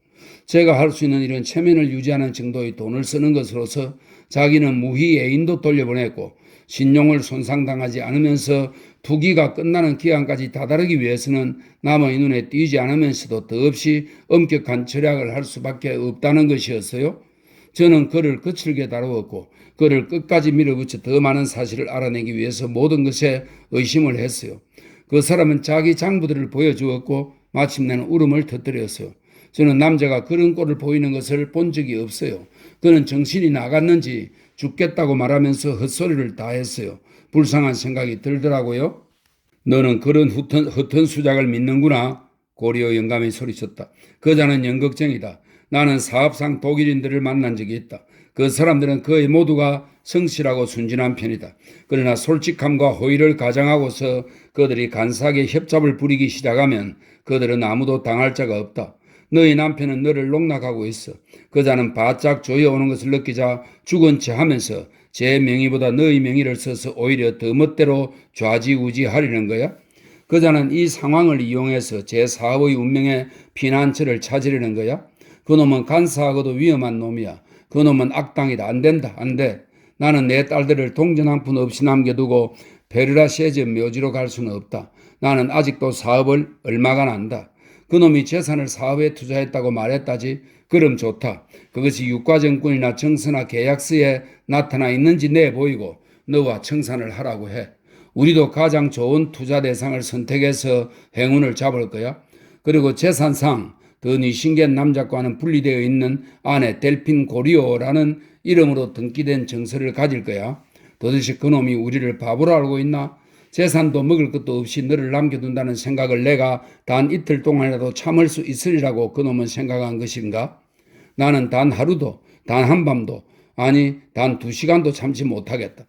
제가 할 수 있는 일은 체면을 유지하는 정도의 돈을 쓰는 것으로서 자기는 무희 애인도 돌려보냈고 신용을 손상당하지 않으면서 투기가 끝나는 기한까지 다다르기 위해서는 남의 눈에 띄지 않으면서도 더없이 엄격한 절약을 할 수밖에 없다는 것이었어요. 저는 그를 거칠게 다루었고 그를 끝까지 밀어붙여 더 많은 사실을 알아내기 위해서 모든 것에 의심을 했어요. 그 사람은 자기 장부들을 보여주었고 마침내는 울음을 터뜨렸어요. 저는 남자가 그런 꼴을 보이는 것을 본 적이 없어요. 그는 정신이 나갔는지 죽겠다고 말하면서 헛소리를 다 했어요. 불쌍한 생각이 들더라고요. 너는 그런 허튼 수작을 믿는구나. 고리오 영감이 소리쳤다. 그자는 연극쟁이다. 나는 사업상 독일인들을 만난 적이 있다. 그 사람들은 거의 모두가 성실하고 순진한 편이다. 그러나 솔직함과 호의를 가장하고서 그들이 간사하게 협잡을 부리기 시작하면 그들은 아무도 당할 자가 없다. 너희 남편은 너를 농락하고 있어. 그자는 바짝 조여오는 것을 느끼자 죽은 채 하면서 제 명의보다 너희 명의를 써서 오히려 더 멋대로 좌지우지하려는 거야. 그자는 이 상황을 이용해서 제 사업의 운명에 피난처를 찾으려는 거야. 그놈은 간사하고도 위험한 놈이야. 그놈은 악당이다. 안 된다. 안 돼. 나는 내 딸들을 동전 한 푼 없이 남겨두고 베르라시에즈 묘지로 갈 수는 없다. 나는 아직도 사업을 얼마간 안다. 그놈이 재산을 사업에 투자했다고 말했다지. 그럼 좋다. 그것이 유가증권이나 정서나 계약서에 나타나 있는지 내보이고 너와 청산을 하라고 해. 우리도 가장 좋은 투자 대상을 선택해서 행운을 잡을 거야. 그리고 재산상 더 뉘신겐 남작과는 분리되어 있는 아내 델핀 고리오라는 이름으로 등기된 정서를 가질 거야. 도대체 그놈이 우리를 바보로 알고 있나? 재산도 먹을 것도 없이 너를 남겨둔다는 생각을 내가 단 이틀 동안이라도 참을 수 있으리라고 그놈은 생각한 것인가? 나는 단 하루도, 단 한밤도, 아니 단 2시간도 참지 못하겠다.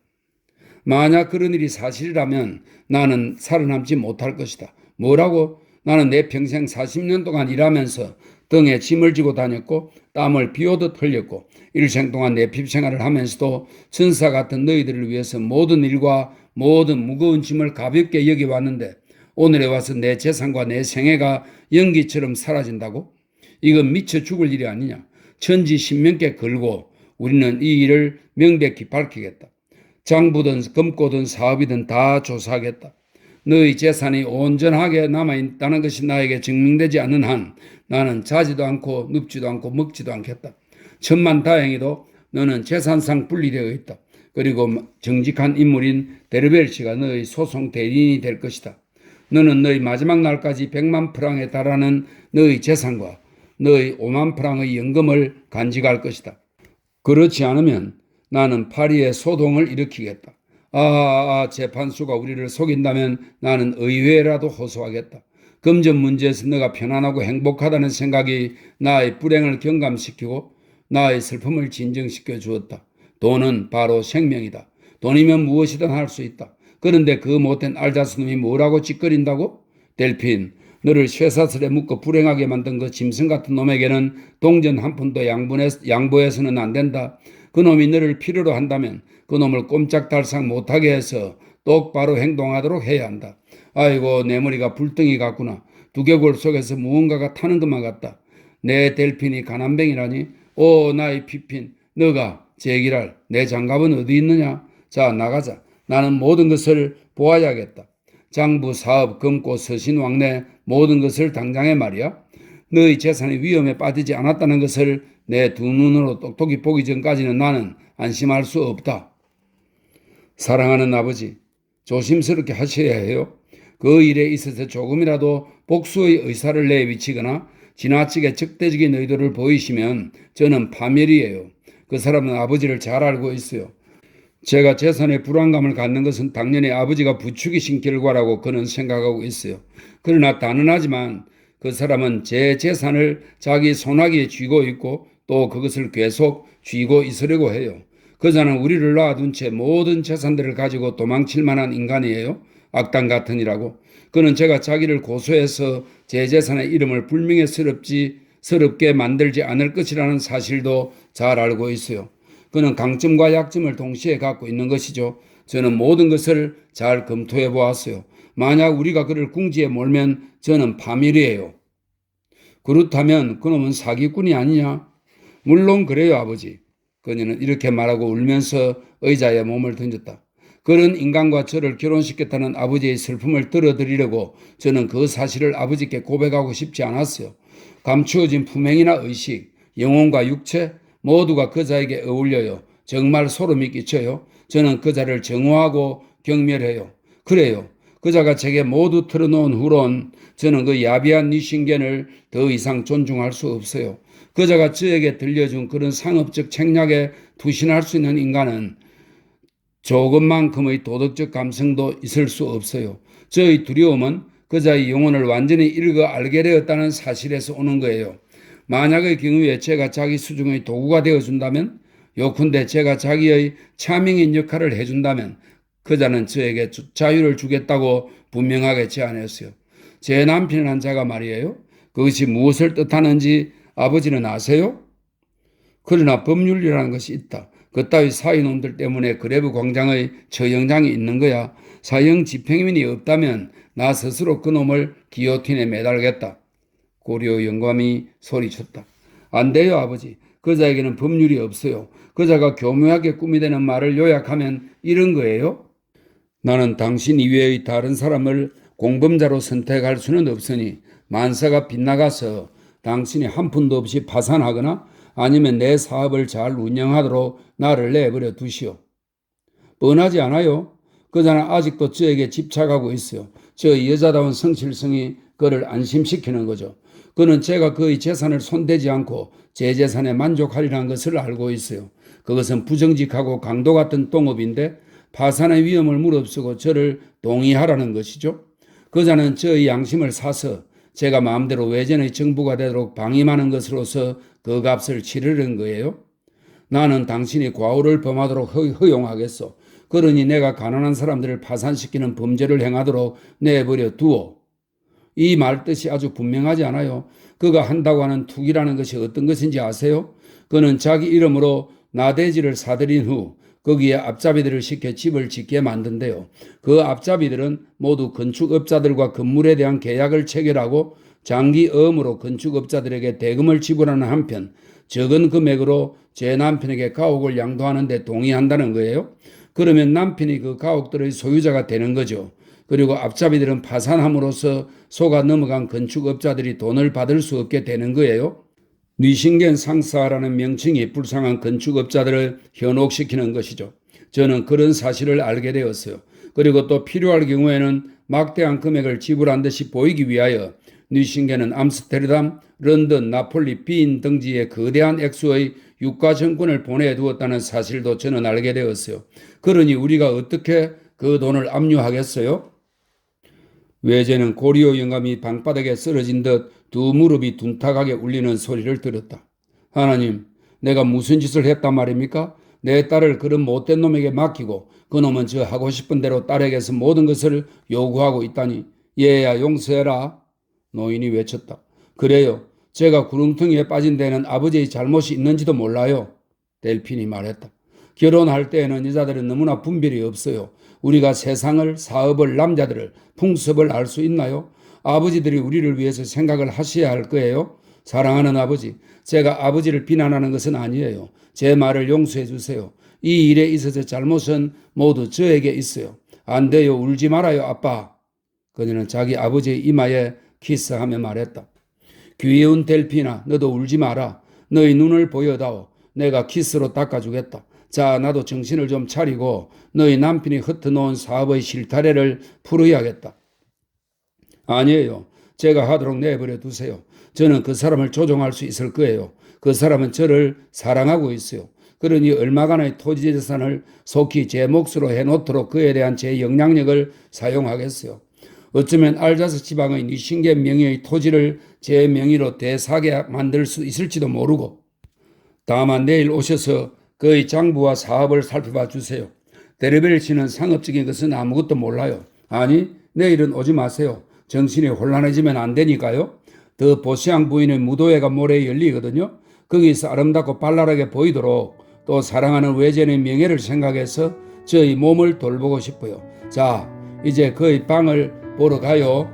만약 그런 일이 사실이라면 나는 살아남지 못할 것이다. 뭐라고? 나는 내 평생 40년 동안 일하면서 등에 짐을 지고 다녔고 땀을 비오듯 흘렸고 일생 동안 내핍 생활을 하면서도 천사 같은 너희들을 위해서 모든 일과 모든 무거운 짐을 가볍게 여겨왔는데 오늘에 와서 내 재산과 내 생애가 연기처럼 사라진다고? 이건 미쳐 죽을 일이 아니냐. 천지 신명께 걸고 우리는 이 일을 명백히 밝히겠다. 장부든 금고든 사업이든 다 조사하겠다. 너희 재산이 온전하게 남아있다는 것이 나에게 증명되지 않는 한 나는 자지도 않고 눕지도 않고 먹지도 않겠다. 천만다행히도 너는 재산상 분리되어 있다. 그리고 정직한 인물인 데르벨 씨가 너희 소송 대리인이 될 것이다. 너는 너희 마지막 날까지 100만 프랑에 달하는 너희 재산과 너희 5만 프랑의 연금을 간직할 것이다. 그렇지 않으면 나는 파리에 소동을 일으키겠다. 재판수가 우리를 속인다면 나는 의회라도 호소하겠다. 금전 문제에서 너가 편안하고 행복하다는 생각이 나의 불행을 경감시키고 나의 슬픔을 진정시켜 주었다. 돈은 바로 생명이다. 돈이면 무엇이든 할 수 있다. 그런데 그 못된 알자스놈이 뭐라고 찌꺼린다고? 델핀, 너를 쇠사슬에 묶어 불행하게 만든 그 짐승 같은 놈에게는 동전 한 푼도 양보해서는 안 된다. 그 놈이 너를 필요로 한다면 그 놈을 꼼짝달싹 못하게 해서 똑바로 행동하도록 해야 한다. 아이고, 내 머리가 불덩이 같구나. 두개골 속에서 무언가가 타는 것만 같다. 내 델핀이 가난뱅이라니? 나의 피핀, 너가 제기랄 내 장갑은 어디 있느냐? 자, 나가자. 나는 모든 것을 보아야겠다. 장부, 사업, 금고, 서신, 왕래 모든 것을 당장에 말이야. 너의 재산이 위험에 빠지지 않았다는 것을 내 두 눈으로 똑똑히 보기 전까지는 나는 안심할 수 없다. 사랑하는 아버지, 조심스럽게 하셔야 해요. 그 일에 있어서 조금이라도 복수의 의사를 내비치거나 지나치게 적대적인 의도를 보이시면 저는 파멸이에요. 그 사람은 아버지를 잘 알고 있어요. 제가 재산에 불안감을 갖는 것은 당연히 아버지가 부추기신 결과라고 그는 생각하고 있어요. 그러나 단언하지만 그 사람은 제 재산을 자기 손아귀에 쥐고 있고 또 그것을 계속 쥐고 있으려고 해요. 그자는 우리를 놔둔 채 모든 재산들을 가지고 도망칠 만한 인간이에요. 악당 같으니라고. 그는 제가 자기를 고소해서 제 재산의 이름을 불명예스럽게 만들지 않을 것이라는 사실도 잘 알고 있어요. 그는 강점과 약점을 동시에 갖고 있는 것이죠. 저는 모든 것을 잘 검토해 보았어요. 만약 우리가 그를 궁지에 몰면 저는 파멸이에요. 그렇다면 그놈은 사기꾼이 아니냐? 물론 그래요, 아버지. 그녀는 이렇게 말하고 울면서 의자에 몸을 던졌다. 그런 인간과 저를 결혼시켰다는 아버지의 슬픔을 들어드리려고 저는 그 사실을 아버지께 고백하고 싶지 않았어요. 감추어진 품행이나 의식, 영혼과 육체 모두가 그자에게 어울려요. 정말 소름이 끼쳐요. 저는 그자를 정오하고 경멸해요. 그래요. 그자가 제게 모두 털어놓은 후론 저는 그 야비한 뉘신겐을 더 이상 존중할 수 없어요. 그자가 저에게 들려준 그런 상업적 책략에 투신할 수 있는 인간은 조금만큼의 도덕적 감성도 있을 수 없어요. 저의 두려움은 그자의 영혼을 완전히 읽어 알게 되었다는 사실에서 오는 거예요. 만약의 경우에 제가 자기 수중의 도구가 되어준다면, 요컨대 제가 자기의 차명인 역할을 해준다면 그자는 저에게 자유를 주겠다고 분명하게 제안했어요. 제 남편이란 자가 말이에요. 그것이 무엇을 뜻하는지 아버지는 아세요? 그러나 법률이라는 것이 있다. 그따위 사이놈들 때문에 그레브 광장의 처형장이 있는 거야. 사형 집행인이 없다면 나 스스로 그놈을 기요틴에 매달겠다. 고려 영감이 소리쳤다. 안 돼요, 아버지. 그자에게는 법률이 없어요. 그자가 교묘하게 꾸미대는 말을 요약하면 이런 거예요. 나는 당신 이외의 다른 사람을 공범자로 선택할 수는 없으니 만사가 빗나가서 당신이 한 푼도 없이 파산하거나 아니면 내 사업을 잘 운영하도록 나를 내버려 두시오. 뻔하지 않아요? 그자는 아직도 저에게 집착하고 있어요. 저 여자다운 성실성이 그를 안심시키는 거죠. 그는 제가 그의 재산을 손대지 않고 제 재산에 만족하리라는 것을 알고 있어요. 그것은 부정직하고 강도 같은 동업인데 파산의 위험을 무릅쓰고 저를 동의하라는 것이죠. 그자는 저의 양심을 사서 제가 마음대로 외전의 정부가 되도록 방임하는 것으로서 그 값을 치르는 거예요. 나는 당신이 과오를 범하도록 허용하겠소. 그러니 내가 가난한 사람들을 파산시키는 범죄를 행하도록 내버려 두오. 이 말 뜻이 아주 분명하지 않아요? 그가 한다고 하는 투기라는 것이 어떤 것인지 아세요? 그는 자기 이름으로 나대지를 사들인 후 거기에 앞잡이들을 시켜 집을 짓게 만든대요. 그 앞잡이들은 모두 건축업자들과 건물에 대한 계약을 체결하고 장기 어음으로 건축업자들에게 대금을 지불하는 한편 적은 금액으로 제 남편에게 가옥을 양도하는 데 동의한다는 거예요. 그러면 남편이 그 가옥들의 소유자가 되는 거죠. 그리고 앞잡이들은 파산함으로써 속아 넘어간 건축업자들이 돈을 받을 수 없게 되는 거예요. 뉘신겐 상사라는 명칭이 불쌍한 건축업자들을 현혹시키는 것이죠. 저는 그런 사실을 알게 되었어요. 그리고 또 필요할 경우에는 막대한 금액을 지불한 듯이 보이기 위하여 뉘신겐은 암스테르담, 런던, 나폴리, 빈 등지에 거대한 액수의 유가 정권을 보내두었다는 사실도 저는 알게 되었어요. 그러니 우리가 어떻게 그 돈을 압류하겠어요? 외제는 고리오 영감이 방바닥에 쓰러진 듯 두 무릎이 둔탁하게 울리는 소리를 들었다. 하나님, 내가 무슨 짓을 했단 말입니까? 내 딸을 그런 못된 놈에게 맡기고 그놈은 저 하고 싶은 대로 딸에게서 모든 것을 요구하고 있다니. 얘야 용서해라. 노인이 외쳤다. 그래요. 제가 구렁텅이에 빠진 데는 아버지의 잘못이 있는지도 몰라요. 델핀이 말했다. 결혼할 때에는 여자들은 너무나 분별이 없어요. 우리가 세상을, 사업을, 남자들을, 풍습을 알 수 있나요? 아버지들이 우리를 위해서 생각을 하셔야 할 거예요. 사랑하는 아버지, 제가 아버지를 비난하는 것은 아니에요. 제 말을 용서해 주세요. 이 일에 있어서 잘못은 모두 저에게 있어요. 안 돼요. 울지 말아요, 아빠. 그녀는 자기 아버지의 이마에 키스하며 말했다. 귀여운 델피나, 너도 울지 마라. 너의 눈을 보여다오. 내가 키스로 닦아주겠다. 자, 나도 정신을 좀 차리고 너희 남편이 흩어놓은 사업의 실타래를 풀어야겠다. 아니에요. 제가 하도록 내버려 두세요. 저는 그 사람을 조종할 수 있을 거예요. 그 사람은 저를 사랑하고 있어요. 그러니 얼마간의 토지 재산을 속히 제 몫으로 해놓도록 그에 대한 제 영향력을 사용하겠어요. 어쩌면 알자스 지방의 뉘신겐 명의의 토지를 제 명의로 대사게 만들 수 있을지도 모르고. 다만 내일 오셔서 그의 장부와 사업을 살펴봐 주세요. 데르벨 씨는 상업적인 것은 아무것도 몰라요. 아니, 내일은 오지 마세요. 정신이 혼란해지면 안 되니까요. 더 보시앙 부인의 무도회가 모레 열리거든요. 거기서 아름답고 발랄하게 보이도록 또 사랑하는 외제의 명예를 생각해서 저희 몸을 돌보고 싶어요. 자, 이제 그의 방을 보러 가요.